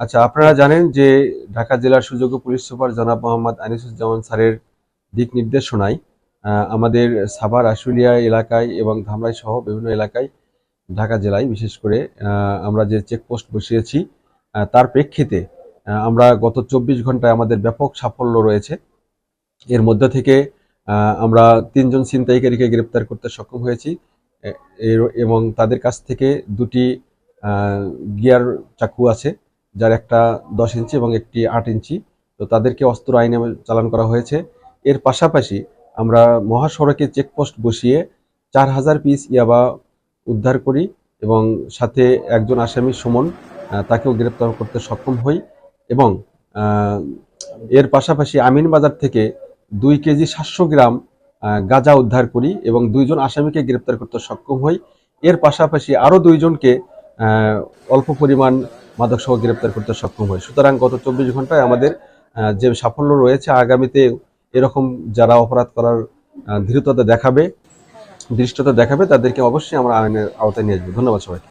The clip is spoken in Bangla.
আচ্ছা, আপনারা জানেন যে ঢাকা জেলার সুযোগ্য পুলিশ সুপার জনাব মোহাম্মদ আনিসুজ্জামান স্যারের দিক নির্দেশনায় আমাদের সাভার আশুলিয়া এলাকায় এবং ধামরাই সহ বিভিন্ন এলাকায় ঢাকা জেলায় বিশেষ করে আমরা যে চেকপোস্ট বসিয়েছি তার প্রেক্ষিতে আমরা গত ২৪ ঘন্টায় আমাদের ব্যাপক সাফল্য রয়েছে। এর মধ্যে থেকে আমরা ৩ জন ছিনতাইকারীকে গ্রেপ্তার করতে সক্ষম হয়েছি এবং তাদের কাছ থেকে ২টি গিয়ার চাকু আছে, যার একটা ১০ ইঞ্চি এবং একটি ৮ ইঞ্চি। তো তাদেরকে অস্ত্র আইনে চালান করা হয়েছে। এর পাশাপাশি আমরা মহাসড়কে চেকপোস্ট বসিয়ে ৪,০০০ পিস ইয়াবা উদ্ধার করি এবং সাথে একজন আসামি সুমন তাকেও গ্রেপ্তার করতে সক্ষম হই এবং এর পাশাপাশি আমিনবাজার থেকে ২ কেজি ৭০০ গ্রাম গাঁজা উদ্ধার করি এবং ২ জন আসামিকে গ্রেপ্তার করতে সক্ষম হই। এর পাশাপাশি আরও ২ জনকে অল্প পরিমাণ মাদকসহ গ্রেপ্তার করতে সক্ষম হই। সুতরাং গত ২৪ ঘন্টায় আমাদের যে সাফল্য রয়েছে, আগামীতে এরকম যারা অপরাধ করার ধৃষ্টতা দেখাবে তাদেরকে অবশ্যই আমরা আইনের আওতায় নিয়ে আসবো। ধন্যবাদ সবাইকে।